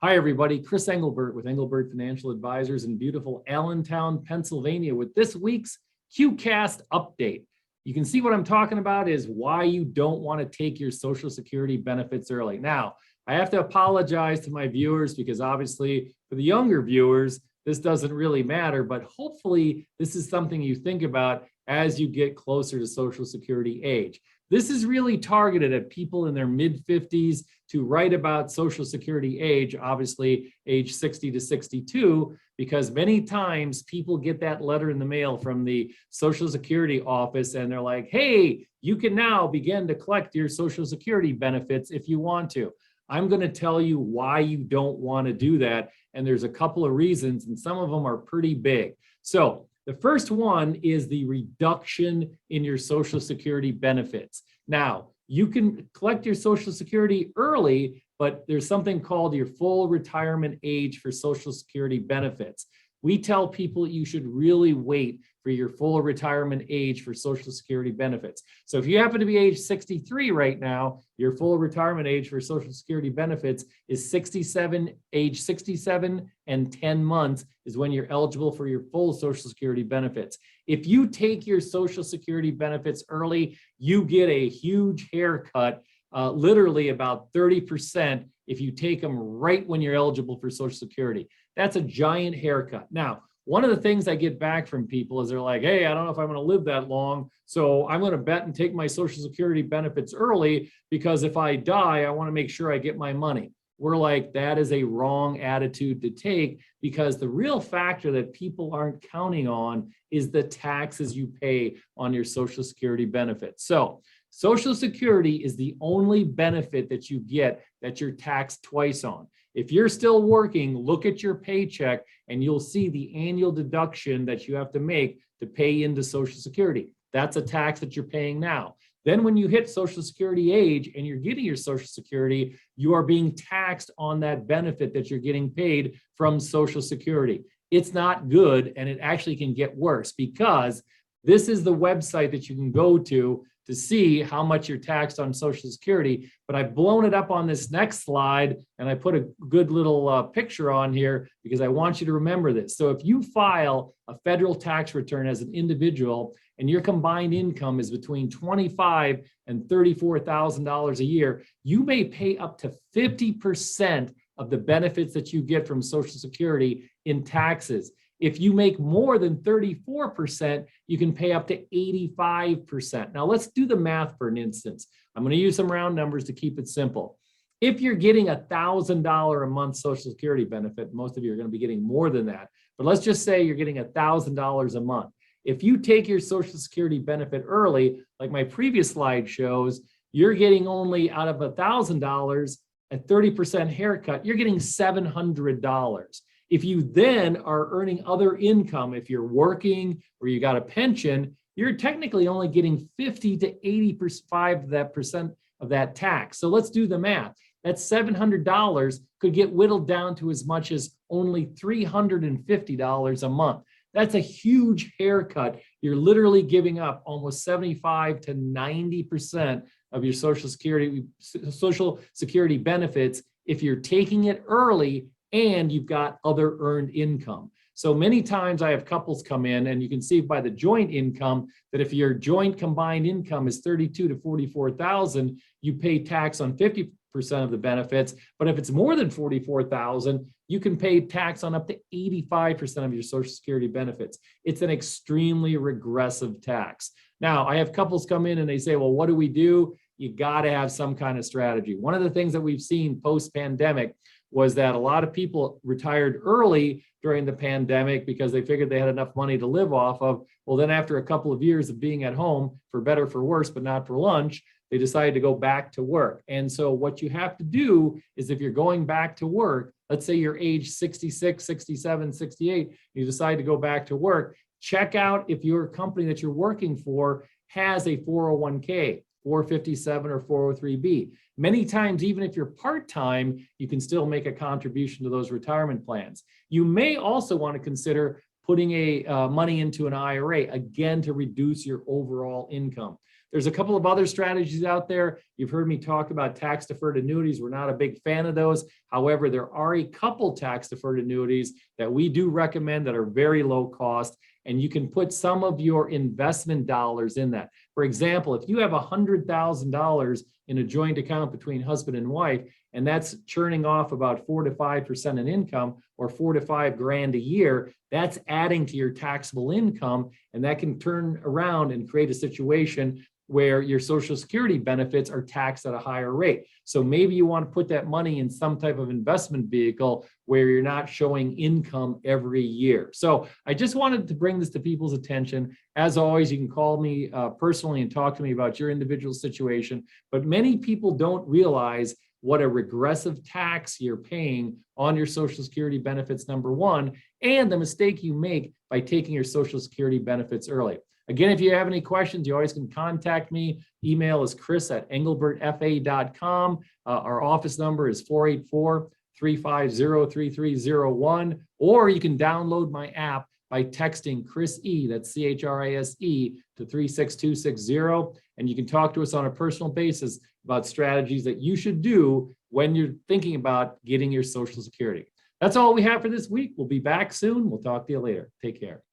Hi, everybody. Chris Englebert with Englebert Financial Advisers in beautiful Allentown, Pennsylvania with this week's QCast update. You can see what I'm talking about is why you don't want to take your Social Security benefits early. Now, I have to apologize to my viewers because obviously for the younger viewers, this doesn't really matter, but hopefully this is something you think about as you get closer to Social Security age. This is really targeted at people in their mid-50s to right about Social Security age, obviously age 60 to 62, because many times people get that letter in the mail from the Social Security office and they're like, hey, you can now begin to collect your Social Security benefits if you want to. I'm going to tell you why you don't want to do that. And there's a couple of reasons, and some of them are pretty big. So the first one is the reduction in your Social Security benefits. Now, you can collect your Social Security early, but there's something called your full retirement age for Social Security benefits. We tell people you should really wait for your full retirement age for Social Security benefits. So if you happen to be age 63 right now, your full retirement age for Social Security benefits is age 67 and 10 months is when you're eligible for your full Social Security benefits. If you take your Social Security benefits early, you get a huge haircut, literally about 30% if you take them right when you're eligible for Social Security. That's a giant haircut. Now, one of the things I get back from people is they're like, hey, I don't know if I'm going to live that long, so I'm going to bet and take my Social Security benefits early because if I die, I want to make sure I get my money. We're like, that is a wrong attitude to take because the real factor that people aren't counting on is the taxes you pay on your Social Security benefits. So Social Security is the only benefit that you get that you're taxed twice on. If you're still working, look at your paycheck and you'll see the annual deduction that you have to make to pay into Social Security. That's a tax that you're paying now. Then when you hit Social Security age and you're getting your Social Security, you are being taxed on that benefit that you're getting paid from Social Security. It's not good, and it actually can get worse because this is the website that you can go to see how much you're taxed on Social Security. But I've blown it up on this next slide, and I put a good little picture on here because I want you to remember this. So if you file a federal tax return as an individual and your combined income is between $25,000 and $34,000 a year, you may pay up to 50% of the benefits that you get from Social Security in taxes. If you make more than 34%, you can pay up to 85%. Now let's do the math for an instance. I'm going to use some round numbers to keep it simple. If you're getting $1,000 a month Social Security benefit, most of you are going to be getting more than that, but let's just say you're getting $1,000 a month. If you take your Social Security benefit early, like my previous slide shows, you're getting only out of $1,000, a 30% haircut, you're getting $700. If you then are earning other income, if you're working or you got a pension, you're technically only getting 50 to 85% of that tax. So let's do the math. That $700 could get whittled down to as much as only $350 a month. That's a huge haircut. You're literally giving up almost 75 to 90% of your Social Security benefits if you're taking it early and you've got other earned income. So many times I have couples come in and you can see by the joint income that if your joint combined income is 32 to 44,000, you pay tax on 50% of the benefits. But if it's more than 44,000, you can pay tax on up to 85% of your Social Security benefits. It's an extremely regressive tax. Now, I have couples come in and they say, well, what do we do? You got to have some kind of strategy. One of the things that we've seen post-pandemic was that a lot of people retired early during the pandemic because they figured they had enough money to live off of. Well, then after a couple of years of being at home, for better, for worse, but not for lunch, they decided to go back to work. And so what you have to do is if you're going back to work, let's say you're age 66, 67, 68, you decide to go back to work, check out if your company that you're working for has a 401k, 457 or 403b. Many times, even if you're part-time, you can still make a contribution to those retirement plans. You may also want to consider putting money into an IRA, again, to reduce your overall income. There's a couple of other strategies out there. You've heard me talk about tax-deferred annuities. We're not a big fan of those. However, there are a couple tax-deferred annuities that we do recommend that are very low cost, and you can put some of your investment dollars in that. For example, if you have $100,000 in a joint account between husband and wife, and that's churning off about 4 to 5% in income, or 4 to 5 grand a year, that's adding to your taxable income, and that can turn around and create a situation where your Social Security benefits are taxed at a higher rate. So maybe you want to put that money in some type of investment vehicle where you're not showing income every year. So I just wanted to bring this to people's attention. As always, you can call me personally and talk to me about your individual situation, but many people don't realize what a regressive tax you're paying on your Social Security benefits, number one, and the mistake you make by taking your Social Security benefits early. Again, if you have any questions, you always can contact me. Email is chris@engelbertfa.com. Our office number is 484-350-3301, or you can download my app by texting Chris E, that's CHRISE, to 36260, and you can talk to us on a personal basis about strategies that you should do when you're thinking about getting your Social Security. That's all we have for this week. We'll be back soon. We'll talk to you later. Take care.